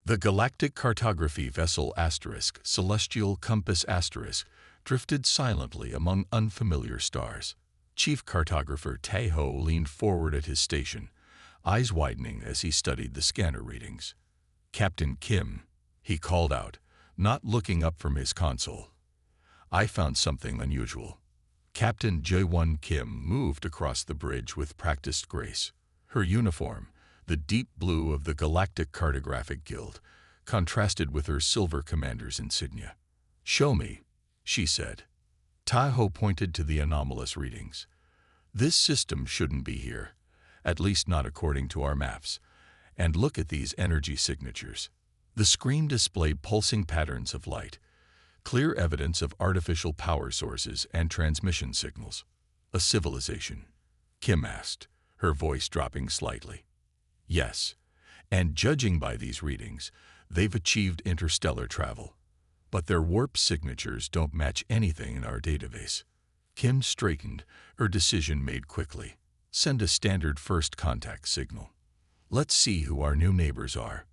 The Galactic Cartography Vessel * Celestial Compass * drifted silently among unfamiliar stars. Chief Cartographer Tae-ho leaned forward at his station, eyes widening as he studied the scanner readings. "Captain Kim," he called out, not looking up from his console. "I found something unusual." Captain Jae-won Kim moved across the bridge with practiced grace. Her uniform, the deep blue of the Galactic Cartographic Guild, contrasted with her silver commander's insignia. "Show me," she said. Tae-ho pointed to the anomalous readings. "This system shouldn't be here, at least not according to our maps. And look at these energy signatures." The screen displayed pulsing patterns of light, clear evidence of artificial power sources and transmission signals. "A civilization?" Kim asked, her voice dropping slightly. "Yes, and judging by these readings, they've achieved interstellar travel. But their warp signatures don't match anything in our database." Kim straightened, her decision made quickly. "Send a standard first contact signal. Let's see who our new neighbors are."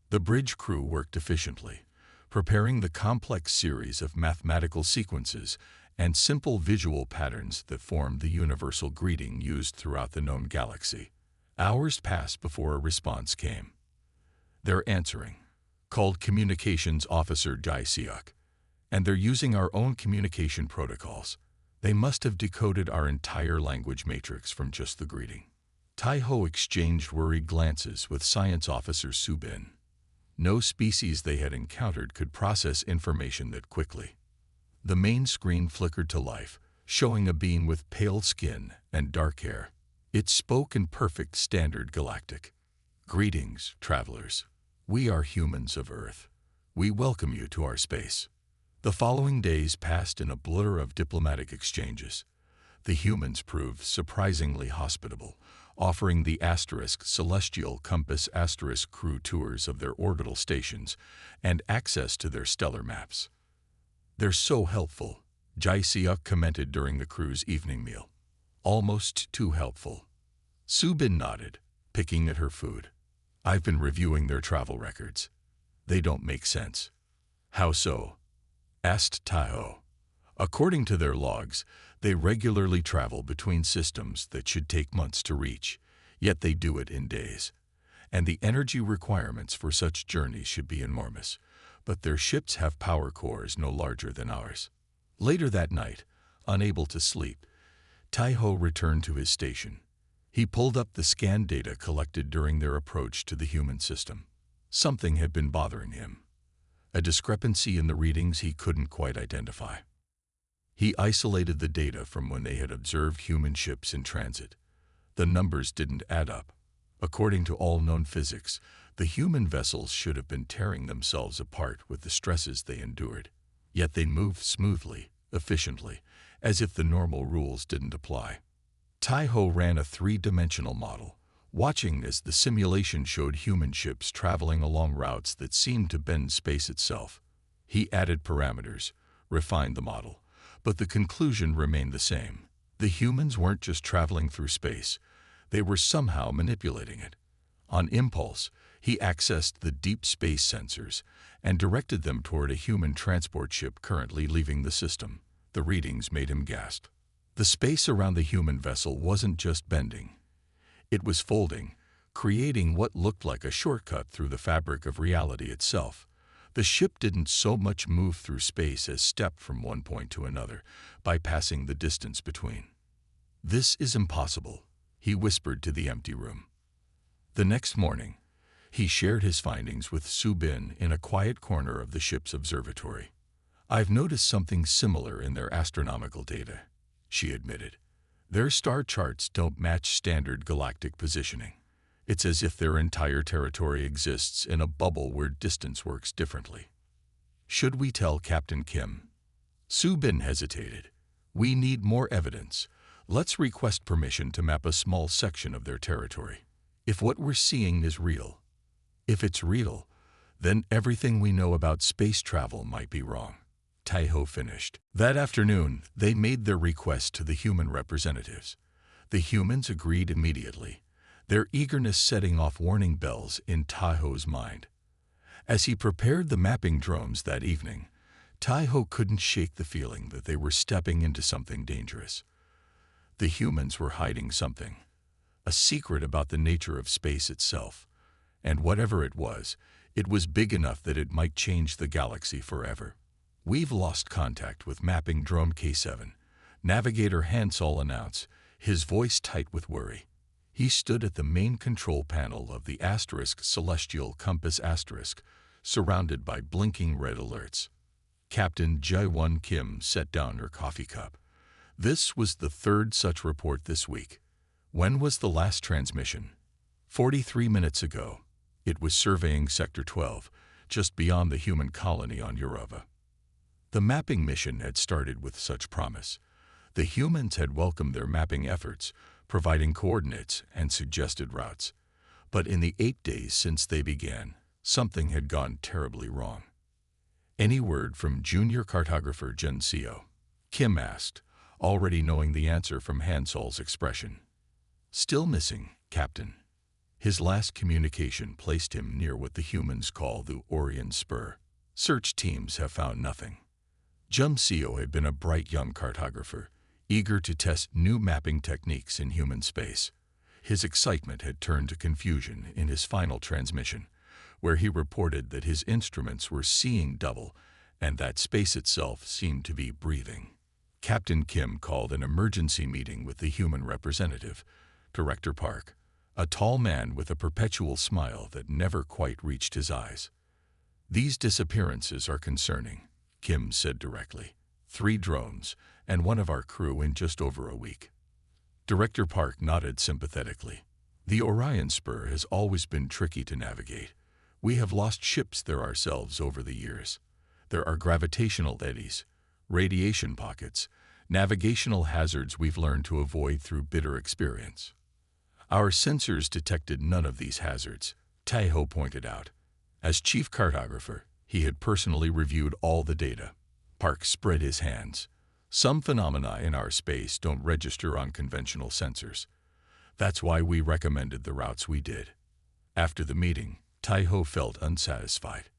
The bridge crew worked efficiently, preparing the complex series of mathematical sequences and simple visual patterns that formed the universal greeting used throughout the known galaxy. Hours passed before a response came. "They're answering," called Communications Officer Jae-seok, "and they're using our own communication protocols. They must have decoded our entire language matrix from just the greeting." Tae-ho exchanged worried glances with Science Officer Soo-bin. No species they had encountered could process information that quickly. The main screen flickered to life, showing a being with pale skin and dark hair. It spoke in perfect standard galactic. "Greetings, travelers. We are humans of Earth. We welcome you to our space." The following days passed in a blur of diplomatic exchanges. The humans proved surprisingly hospitable, offering the Celestial Compass crew tours of their orbital stations and access to their stellar maps. "They're so helpful," Jae-seok commented during the crew's evening meal. "Almost too helpful." Soo-bin nodded, picking at her food. "I've been reviewing their travel records. They don't make sense." "How so?" asked Tae-ho. "According to their logs, they regularly travel between systems that should take months to reach, yet they do it in days. And the energy requirements for such journeys should be enormous, but their ships have power cores no larger than ours." Later that night, unable to sleep, Tae-ho returned to his station. He pulled up the scan data collected during their approach to the human system. Something had been bothering him, a discrepancy in the readings he couldn't quite identify. He isolated the data from when they had observed human ships in transit. The numbers didn't add up. According to all known physics, the human vessels should have been tearing themselves apart with the stresses they endured. Yet they moved smoothly, efficiently, as if the normal rules didn't apply. Tae-ho ran a three-dimensional model, watching as the simulation showed human ships traveling along routes that seemed to bend space itself. He added parameters, refined the model, but the conclusion remained the same. The humans weren't just traveling through space, they were somehow manipulating it. On impulse, he accessed the deep space sensors and directed them toward a human transport ship currently leaving the system. The readings made him gasp. The space around the human vessel wasn't just bending. It was folding, creating what looked like a shortcut through the fabric of reality itself. The ship didn't so much move through space as step from one point to another, bypassing the distance between. "This is impossible," he whispered to the empty room. The next morning, he shared his findings with Soo-bin in a quiet corner of the ship's observatory. "I've noticed something similar in their astronomical data," she admitted. "Their star charts don't match standard galactic positioning. It's as if their entire territory exists in a bubble where distance works differently." "Should we tell Captain Kim?" Soo-bin hesitated. "We need more evidence. Let's request permission to map a small section of their territory. If what we're seeing is real. If it's real, then everything we know about space travel might be wrong." Tae-ho finished. That afternoon, they made their request to the human representatives. The humans agreed immediately, their eagerness setting off warning bells in Tae-ho's mind. As he prepared the mapping drones that evening, Tai-Ho couldn't shake the feeling that they were stepping into something dangerous. The humans were hiding something, a secret about the nature of space itself, and whatever it was big enough that it might change the galaxy forever. "We've lost contact with mapping drone K7, Navigator Hansol announced, his voice tight with worry. He stood at the main control panel of the Celestial Compass surrounded by blinking red alerts. Captain Jae-won Kim set down her coffee cup. This was the third such report this week. When was the last transmission? 43 minutes ago. It was surveying Sector 12, just beyond the human colony on Eurova. The mapping mission had started with such promise. The humans had welcomed their mapping efforts, providing coordinates and suggested routes. But in the 8 days since they began, something had gone terribly wrong. "Any word from junior cartographer Jun Seo?" Kim asked, already knowing the answer from Hansol's expression. "Still missing, Captain." His last communication placed him near what the humans call the Orion Spur. "Search teams have found nothing." Jun Seo had been a bright young cartographer, eager to test new mapping techniques in human space. His excitement had turned to confusion in his final transmission, where he reported that his instruments were seeing double and that space itself seemed to be breathing. Captain Kim called an emergency meeting with the human representative, Director Park, a tall man with a perpetual smile that never quite reached his eyes. "These disappearances are concerning," Kim said directly. 3 drones and one of our crew in just over a week." Director Park nodded sympathetically. "The Orion Spur has always been tricky to navigate. We have lost ships there ourselves over the years. There are gravitational eddies, radiation pockets, navigational hazards we've learned to avoid through bitter experience." "Our sensors detected none of these hazards," Tai-Ho pointed out. As chief cartographer, he had personally reviewed all the data. Park spread his hands. "Some phenomena in our space don't register on conventional sensors. That's why we recommended the routes we did." After the meeting, Tai-Ho felt unsatisfied.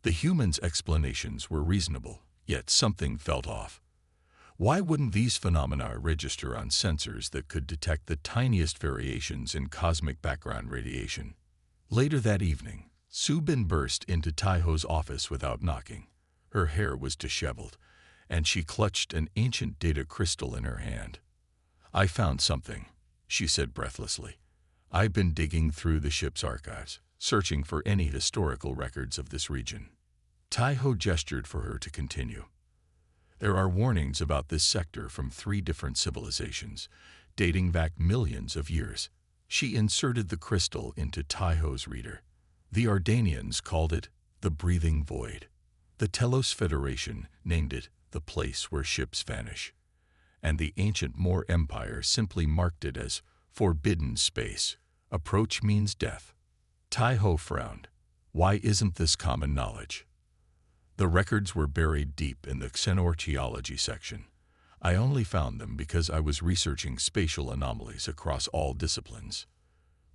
The humans' explanations were reasonable, yet something felt off. Why wouldn't these phenomena register on sensors that could detect the tiniest variations in cosmic background radiation? Later that evening, Subin burst into Tai-Ho's office without knocking. Her hair was disheveled, and she clutched an ancient data crystal in her hand. "I found something," she said breathlessly. "I've been digging through the ship's archives, searching for any historical records of this region." Tai-Ho gestured for her to continue. "There are warnings about this sector from 3 different civilizations, dating back millions of years." She inserted the crystal into Tai-Ho's reader. "The Ardanians called it the Breathing Void. The Telos Federation named it the place where ships vanish. And the ancient Moor Empire simply marked it as forbidden space. Approach means death." Tai-Ho frowned. "Why isn't this common knowledge?" "The records were buried deep in the xenorchaeology section. I only found them because I was researching spatial anomalies across all disciplines."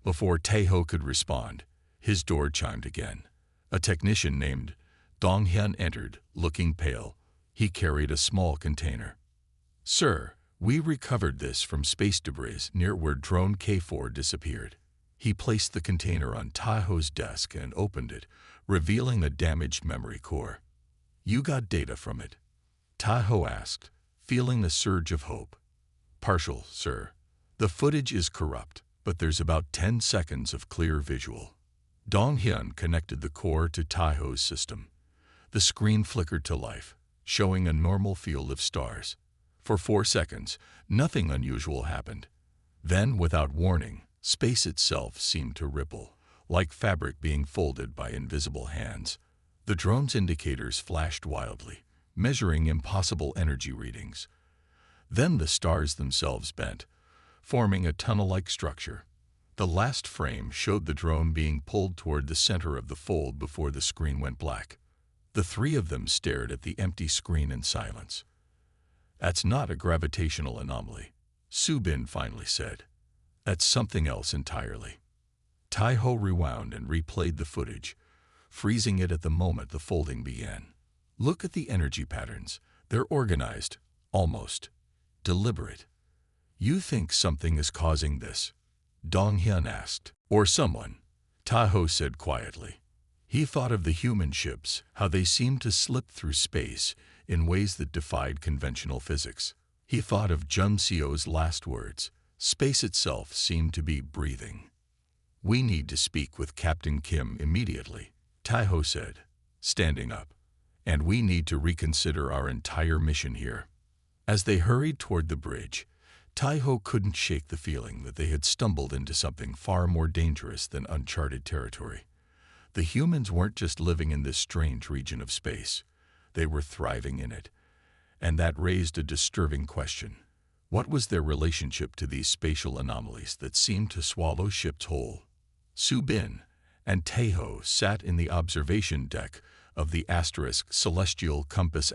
Before Tai-Ho could respond, his door chimed again. A technician named Dong-hyun entered, looking pale. He carried a small container. "Sir, we recovered this from space debris near where drone K4 disappeared." He placed the container on Tai-Ho's desk and opened it, revealing a damaged memory core. "You got data from it?" Tai-Ho asked, feeling a surge of hope. "Partial, sir. The footage is corrupt, but there's about 10 seconds of clear visual." Dong-hyun connected the core to Tai-Ho's system. The screen flickered to life, showing a normal field of stars. For 4 seconds, nothing unusual happened. Then, without warning, space itself seemed to ripple, like fabric being folded by invisible hands. The drone's indicators flashed wildly, measuring impossible energy readings. Then the stars themselves bent, forming a tunnel-like structure. The last frame showed the drone being pulled toward the center of the fold before the screen went black. The 3 of them stared at the empty screen in silence. "That's not a gravitational anomaly," Subin finally said. "That's something else entirely." Tai-Ho rewound and replayed the footage, freezing it at the moment the folding began. Look at the energy patterns. They're organized, almost deliberate. You think something is causing this? Dong Hyun asked. Or someone, Taho said quietly. He thought of the human ships, how they seemed to slip through space in ways that defied conventional physics. He thought of Jun Seo's last words. Space itself seemed to be breathing. We need to speak with Captain Kim immediately, Taho said, standing up. And we need to reconsider our entire mission here. As they hurried toward the bridge, Taho couldn't shake the feeling that they had stumbled into something far more dangerous than uncharted territory. The humans weren't just living in this strange region of space. They were thriving in it. And that raised a disturbing question. What was their relationship to these spatial anomalies that seemed to swallow ships whole? Subin and Taho sat in the observation deck of the Celestial Compass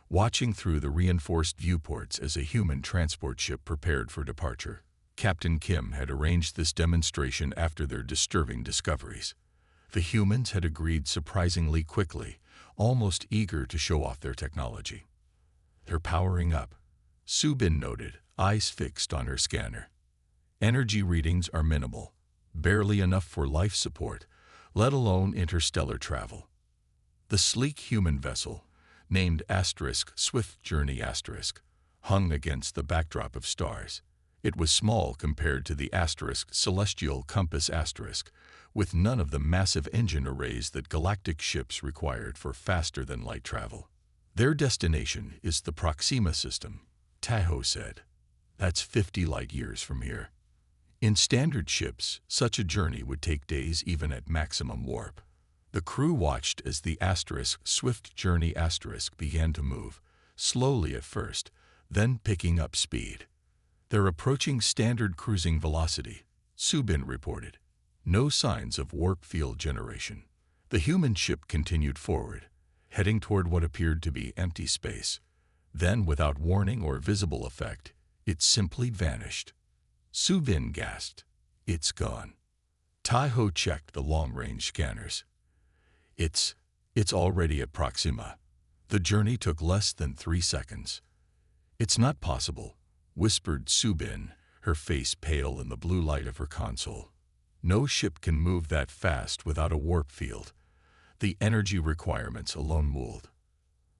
watching through the reinforced viewports as a human transport ship prepared for departure. Captain Kim had arranged this demonstration after their disturbing discoveries. The humans had agreed surprisingly quickly, almost eager to show off their technology. They're powering up, Subin noted, eyes fixed on her scanner. Energy readings are minimal, barely enough for life support, let alone interstellar travel. The sleek human vessel, named Swift Journey hung against the backdrop of stars. It was small compared to the Celestial Compass with none of the massive engine arrays that galactic ships required for faster-than-light travel. Their destination is the Proxima system, Taho said. That's 50 light-years from here. In standard ships, such a journey would take days even at maximum warp. The crew watched as the Swift Journey began to move, slowly at first, then picking up speed. They're approaching standard cruising velocity, Subin reported. No signs of warp field generation. The human ship continued forward, heading toward what appeared to be empty space. Then, without warning or visible effect, it simply vanished. Subin gasped. It's gone. Taho checked the long-range scanners. It's already at Proxima. The journey took less than 3 seconds. It's not possible, whispered Subin, her face pale in the blue light of her console. No ship can move that fast without a warp field. The energy requirements alone ruled.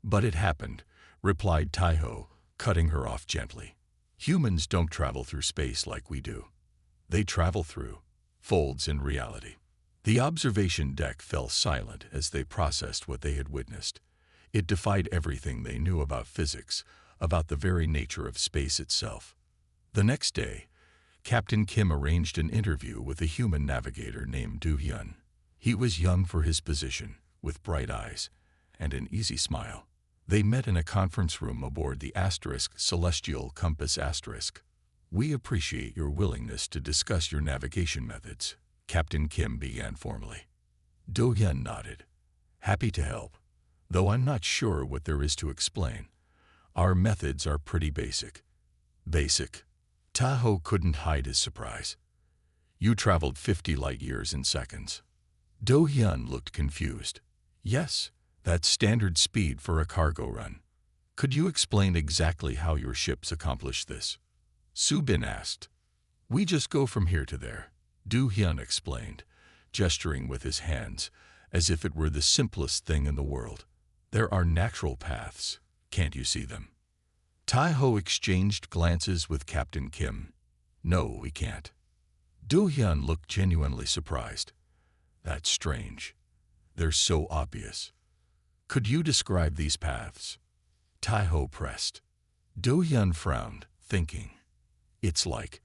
But it happened, replied Taho, cutting her off gently. Humans don't travel through space like we do. They travel through folds in reality. The observation deck fell silent as they processed what they had witnessed. It defied everything they knew about physics, about the very nature of space itself. The next day, Captain Kim arranged an interview with a human navigator named Do Hyun. He was young for his position, with bright eyes and an easy smile. They met in a conference room aboard the Celestial Compass. We appreciate your willingness to discuss your navigation methods, Captain Kim began formally. Do Hyun nodded. Happy to help, though I'm not sure what there is to explain. Our methods are pretty basic. Basic? Taho couldn't hide his surprise. You traveled 50 light-years in seconds. Do Hyun looked confused. Yes, that's standard speed for a cargo run. Could you explain exactly how your ships accomplish this? Subin asked. We just go from here to there, Do Hyun explained, gesturing with his hands as if it were the simplest thing in the world. There are natural paths. Can't you see them? Taho exchanged glances with Captain Kim. No, we can't. Do Hyun looked genuinely surprised. That's strange. They're so obvious. Could you describe these paths? Taho pressed. Do Hyun frowned, thinking. It's like,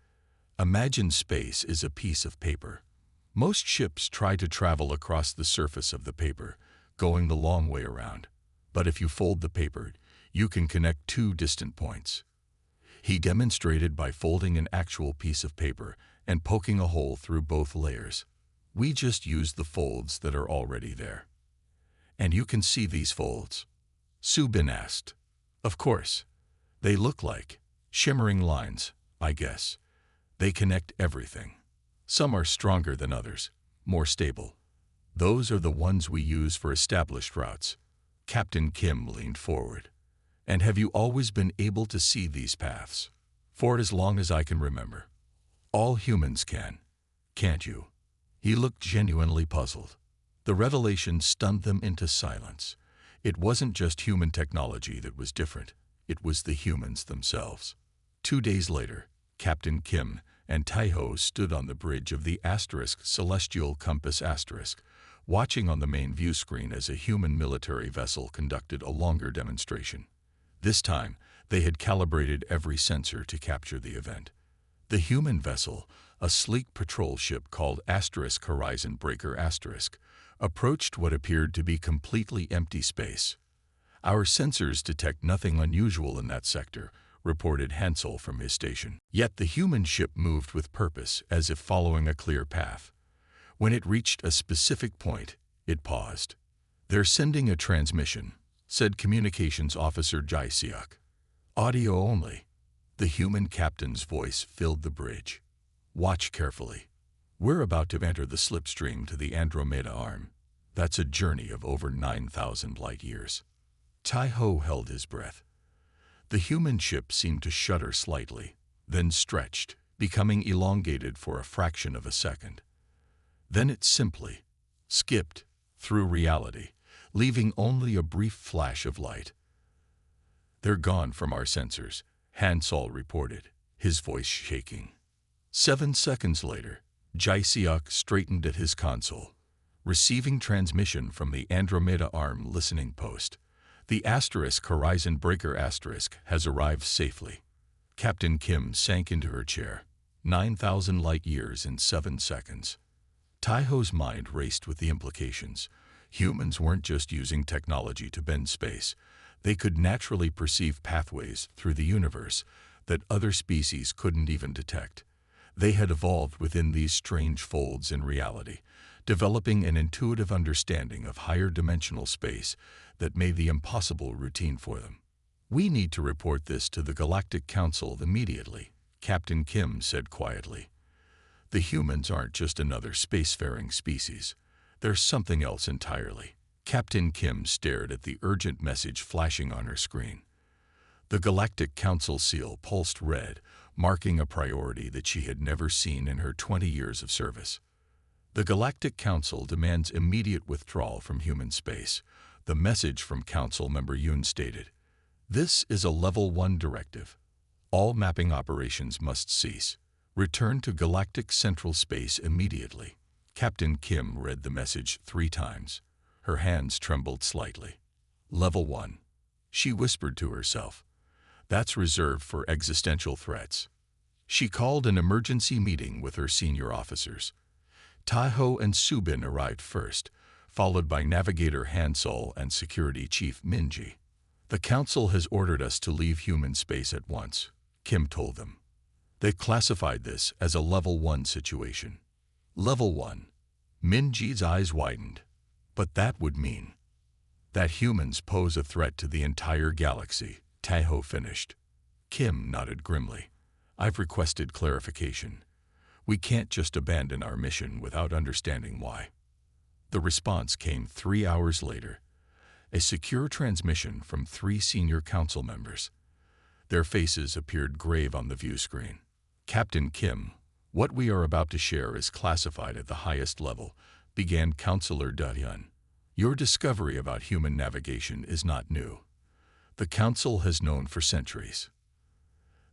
imagine space is a piece of paper. Most ships try to travel across the surface of the paper, going the long way around. But if you fold the paper, you can connect 2 distant points. He demonstrated by folding an actual piece of paper and poking a hole through both layers. We just use the folds that are already there. And you can see these folds? Subin asked. Of course. They look like shimmering lines, I guess. They connect everything. Some are stronger than others, more stable. Those are the ones we use for established routes. Captain Kim leaned forward. And have you always been able to see these paths? For as long as I can remember. All humans can, can't you? He looked genuinely puzzled. The revelation stunned them into silence. It wasn't just human technology that was different. It was the humans themselves. 2 days later, Captain Kim and Taiho stood on the bridge of the Celestial Compass *, watching on the main view screen as a human military vessel conducted a longer demonstration. This time, they had calibrated every sensor to capture the event. The human vessel, a sleek patrol ship called Horizon Breaker *, approached what appeared to be completely empty space. Our sensors detect nothing unusual in that sector, reported Hansel from his station. Yet the human ship moved with purpose, as if following a clear path. When it reached a specific point, it paused. "They're sending a transmission," said Communications Officer Jae-seok. "Audio only." The human captain's voice filled the bridge. "Watch carefully. We're about to enter the slipstream to the Andromeda Arm. That's a journey of over 9,000 light years." Taiho held his breath. The human ship seemed to shudder slightly, then stretched, becoming elongated for a fraction of a second. Then it simply skipped through reality, leaving only a brief flash of light. "They're gone from our sensors," Hansel reported, his voice shaking. 7 seconds later, Jae-seok straightened at his console, receiving transmission from the Andromeda Arm listening post. "The Horizon Breaker * has arrived safely." Captain Kim sank into her chair. 9,000 light years in 7 seconds. Taiho's mind raced with the implications. Humans weren't just using technology to bend space. They could naturally perceive pathways through the universe that other species couldn't even detect. They had evolved within these strange folds in reality, developing an intuitive understanding of higher dimensional space that made the impossible routine for them. "We need to report this to the Galactic Council immediately," Captain Kim said quietly. "The humans aren't just another spacefaring species. They're something else entirely." Captain Kim stared at the urgent message flashing on her screen. The Galactic Council seal pulsed red, marking a priority that she had never seen in her 20 years of service. "The Galactic Council demands immediate withdrawal from human space," the message from Council Member Yoon stated. "This is a Level 1 directive. All mapping operations must cease. Return to Galactic Central Space immediately." Captain Kim read the message 3 times. Her hands trembled slightly. "Level 1. She whispered to herself. "That's reserved for existential threats." She called an emergency meeting with her senior officers. Taiho and Subin arrived first, followed by Navigator Hansol and Security Chief Minji. "The Council has ordered us to leave human space at once," Kim told them. They classified this as a Level 1 situation. Level 1. Minji's eyes widened. "But that would mean that humans pose a threat to the entire galaxy," Taiho finished. Kim nodded grimly. "I've requested clarification. We can't just abandon our mission without understanding why." The response came 3 hours later. A secure transmission from 3 senior council members. Their faces appeared grave on the view screen. "Captain Kim, what we are about to share is classified at the highest level," began Counselor Da-hyun. "Your discovery about human navigation is not new. The Council has known for centuries."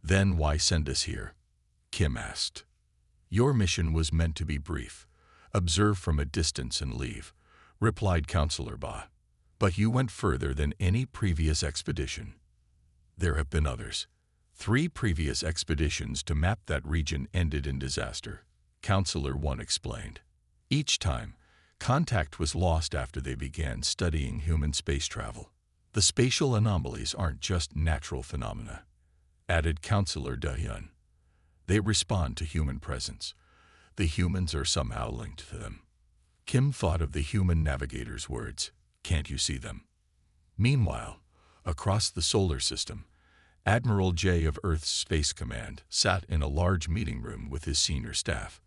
"Then why send us here?" Kim asked. "Your mission was meant to be brief. Observe from a distance and leave," replied Counselor Ba. "But you went further than any previous expedition." "There have been others. 3 previous expeditions to map that region ended in disaster," Counselor 1 explained. "Each time, contact was lost after they began studying human space travel. The spatial anomalies aren't just natural phenomena," added Counselor Da-hyun. "They respond to human presence. The humans are somehow linked to them." Kim thought of the human navigator's words, "Can't you see them?" Meanwhile, across the solar system, Admiral J of Earth's Space Command sat in a large meeting room with his senior staff.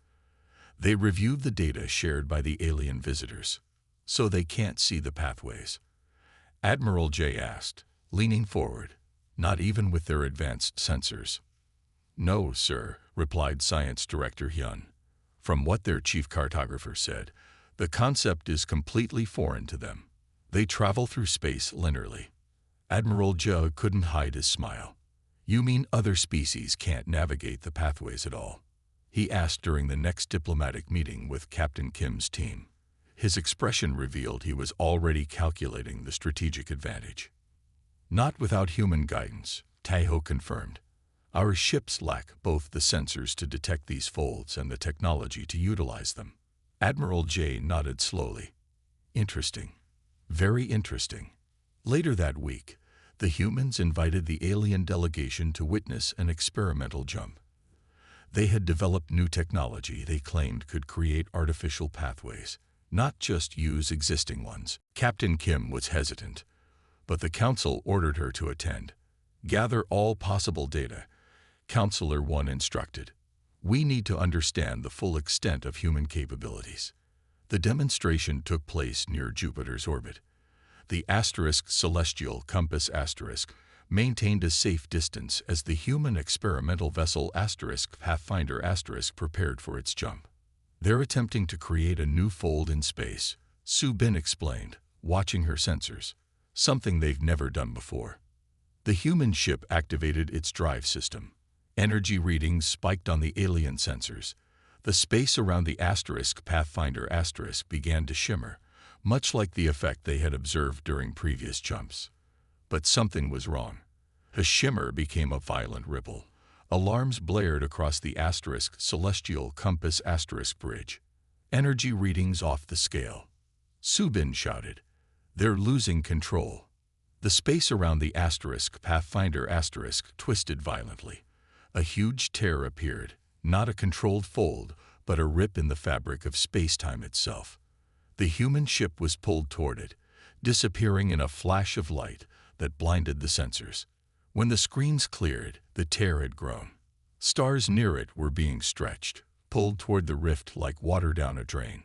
They reviewed the data shared by the alien visitors. so they can't see the pathways? Admiral J asked, leaning forward. Not even with their advanced sensors. No, sir, replied Science Director Hyun. From what their chief cartographer said, the concept is completely foreign to them. They travel through space linearly. Admiral J couldn't hide his smile. You mean other species can't navigate the pathways at all? He asked during the next diplomatic meeting with Captain Kim's team. His expression revealed he was already calculating the strategic advantage. Not without human guidance, Taeho confirmed. Our ships lack both the sensors to detect these folds and the technology to utilize them. Admiral J nodded slowly. Interesting. Very interesting. Later that week, the humans invited the alien delegation to witness an experimental jump. They had developed new technology they claimed could create artificial pathways, not just use existing ones. Captain Kim was hesitant, but the council ordered her to attend. Gather all possible data, Counselor 1 instructed. We need to understand the full extent of human capabilities. The demonstration took place near Jupiter's orbit. The celestial compass maintained a safe distance as the human experimental vessel Pathfinder prepared for its jump. They're attempting to create a new fold in space, Su Bin explained, watching her sensors, something they've never done before. The human ship activated its drive system. Energy readings spiked on the alien sensors. The space around the Pathfinder began to shimmer, much like the effect they had observed during previous jumps. But something was wrong. The shimmer became a violent ripple. Alarms blared across the celestial compass bridge. Energy readings off the scale. Su Bin shouted. They're losing control. The space around the Pathfinder twisted violently. A huge tear appeared, not a controlled fold, but a rip in the fabric of space-time itself. The human ship was pulled toward it, disappearing in a flash of light that blinded the sensors. When the screens cleared, the tear had grown. Stars near it were being stretched, pulled toward the rift like water down a drain.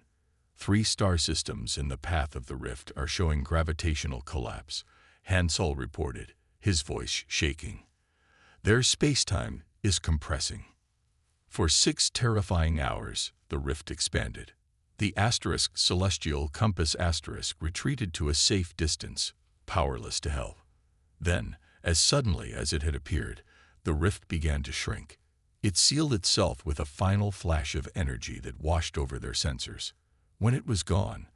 3 star systems in the path of the rift are showing gravitational collapse, Hansol reported, his voice shaking. Their space-time is compressing. For 6 terrifying hours, the rift expanded. The celestial compass retreated to a safe distance, powerless to help. Then, as suddenly as it had appeared, the rift began to shrink. It sealed itself with a final flash of energy that washed over their sensors. When it was gone,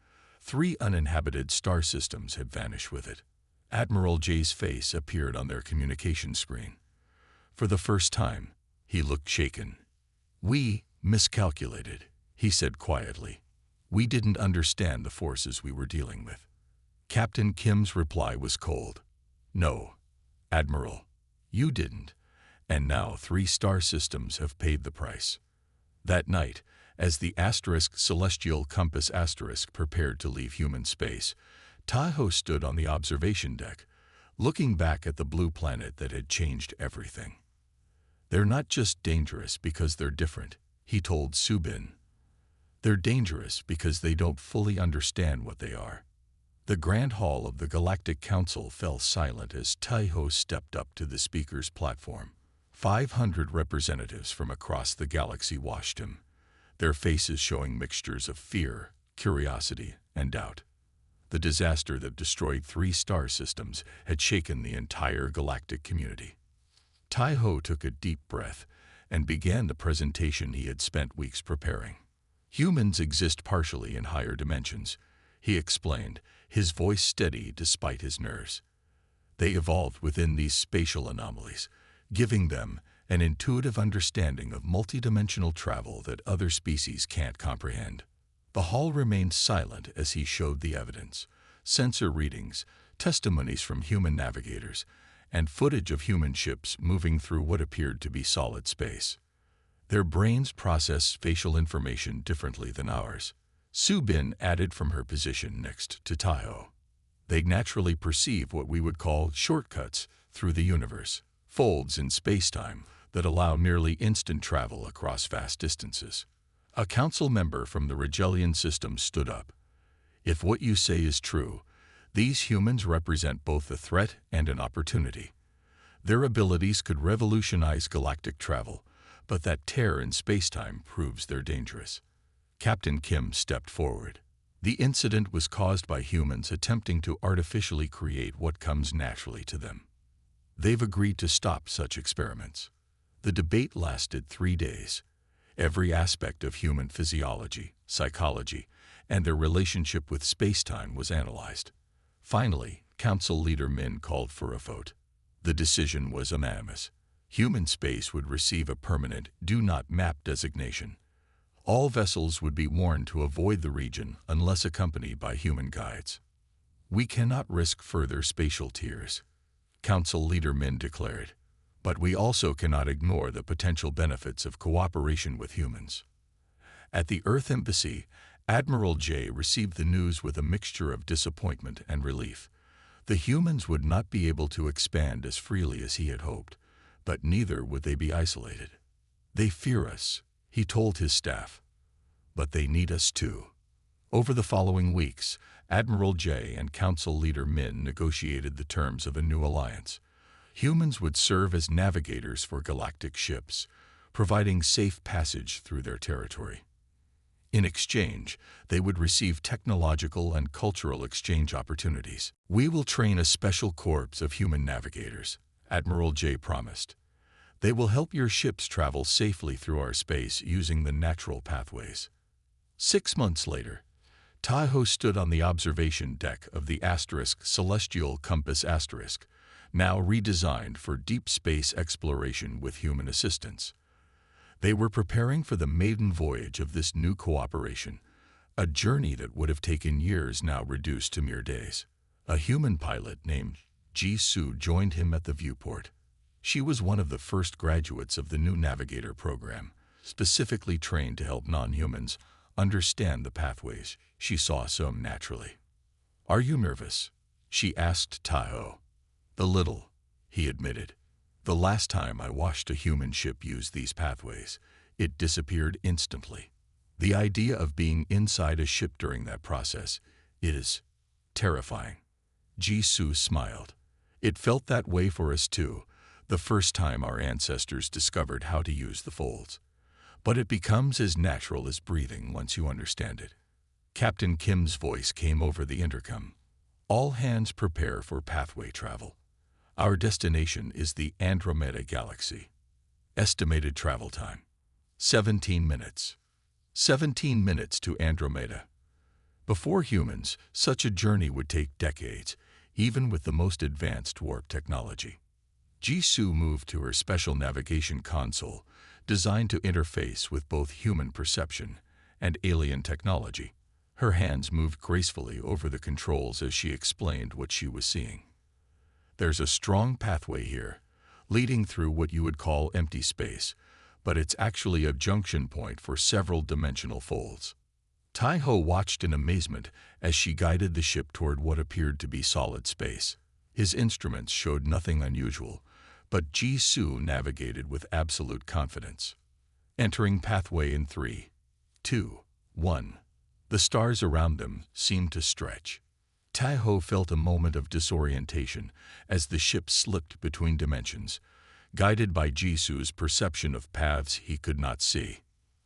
3 uninhabited star systems had vanished with it. Admiral J's face appeared on their communication screen. For the first time, he looked shaken. We miscalculated, he said quietly. We didn't understand the forces we were dealing with. Captain Kim's reply was cold. No, Admiral, you didn't, and now 3 star systems have paid the price. That night, as the celestial compass prepared to leave human space, Taeho stood on the observation deck, looking back at the blue planet that had changed everything. They're not just dangerous because they're different, he told Su Bin. They're dangerous because they don't fully understand what they are. The Grand Hall of the Galactic Council fell silent as Taeho stepped up to the speaker's platform. 500 representatives from across the galaxy watched him, their faces showing mixtures of fear, curiosity, and doubt. The disaster that destroyed 3 star systems had shaken the entire galactic community. Taeho took a deep breath and began the presentation he had spent weeks preparing. Humans exist partially in higher dimensions, he explained, his voice steady despite his nerves. They evolved within these spatial anomalies, giving them an intuitive understanding of multidimensional travel that other species can't comprehend. The hall remained silent as he showed the evidence, sensor readings, testimonies from human navigators, and footage of human ships moving through what appeared to be solid space. Their brains processed spatial information differently than ours. Su Bin added from her position next to Taeho. They naturally perceive what we would call shortcuts through the universe, folds in spacetime that allow nearly instant travel across vast distances. A council member from the Regelian system stood up. If what you say is true, these humans represent both a threat and an opportunity. Their abilities could revolutionize galactic travel, but that tear in spacetime proves they're dangerous. Captain Kim stepped forward. The incident was caused by humans attempting to artificially create what comes naturally to them. They've agreed to stop such experiments. The debate lasted 3 days. Every aspect of human physiology, psychology, and their relationship with spacetime was analyzed. Finally, Council Leader Min called for a vote. The decision was unanimous. Human space would receive a permanent Do Not Map designation. All vessels would be warned to avoid the region unless accompanied by human guides. We cannot risk further spatial tears, Council Leader Min declared. But we also cannot ignore the potential benefits of cooperation with humans. At the Earth Embassy, Admiral J received the news with a mixture of disappointment and relief. The humans would not be able to expand as freely as he had hoped, but neither would they be isolated. They fear us, he told his staff. But they need us too. Over the following weeks, Admiral J and Council Leader Min negotiated the terms of a new alliance. Humans would serve as navigators for galactic ships, providing safe passage through their territory. In exchange, they would receive technological and cultural exchange opportunities. We will train a special corps of human navigators, Admiral J promised. They will help your ships travel safely through our space using the natural pathways. 6 months later, Taiho stood on the observation deck of the Celestial Compass *, now redesigned for deep space exploration with human assistance. They were preparing for the maiden voyage of this new cooperation, a journey that would have taken years now reduced to mere days. A human pilot named Ji-Soo joined him at the viewport. She was one of the first graduates of the new Navigator program, specifically trained to help non-humans understand the pathways she saw so naturally. "Are you nervous?" she asked Taiho. "A little," he admitted. "The last time I watched a human ship use these pathways, it disappeared instantly. The idea of being inside a ship during that process is terrifying." Ji-Soo smiled. "It felt that way for us too, the first time our ancestors discovered how to use the folds. But it becomes as natural as breathing once you understand it." Captain Kim's voice came over the intercom. "All hands prepare for pathway travel. Our destination is the Andromeda Galaxy. Estimated travel time: 17 minutes. 17 minutes to Andromeda. Before humans, such a journey would take decades, even with the most advanced warp technology. Ji-Soo moved to her special navigation console, designed to interface with both human perception and alien technology. Her hands moved gracefully over the controls as she explained what she was seeing. "There's a strong pathway here, leading through what you would call empty space, but it's actually a junction point for several dimensional folds." Taiho watched in amazement as she guided the ship toward what appeared to be solid space. His instruments showed nothing unusual, but Ji-Soo navigated with absolute confidence. Entering pathway in 3, 2, 1. The stars around them seemed to stretch. Taiho felt a moment of disorientation as the ship slipped between dimensions, guided by Ji-Soo's perception of paths he could not see.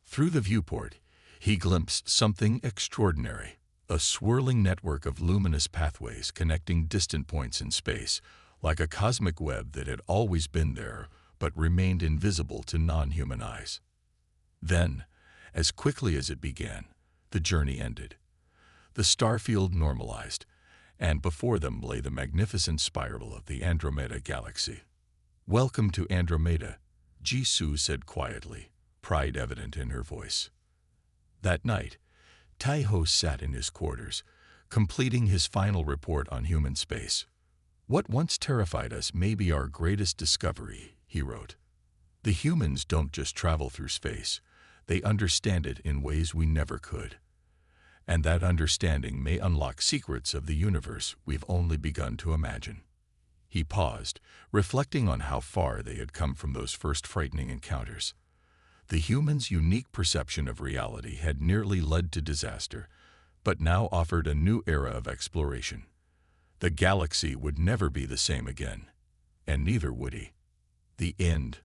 Through the viewport, he glimpsed something extraordinary, a swirling network of luminous pathways connecting distant points in space, like a cosmic web that had always been there but remained invisible to non-human eyes. Then, as quickly as it began, the journey ended. The starfield normalized, and before them lay the magnificent spiral of the Andromeda Galaxy. "Welcome to Andromeda," Ji-Soo said quietly, pride evident in her voice. That night, Taiho sat in his quarters, completing his final report on human space. "What once terrified us may be our greatest discovery," he wrote. "The humans don't just travel through space, they understand it in ways we never could. And that understanding may unlock secrets of the universe we've only begun to imagine." He paused, reflecting on how far they had come from those first frightening encounters. The humans' unique perception of reality had nearly led to disaster, but now offered a new era of exploration. The galaxy would never be the same again, and neither would he. The end.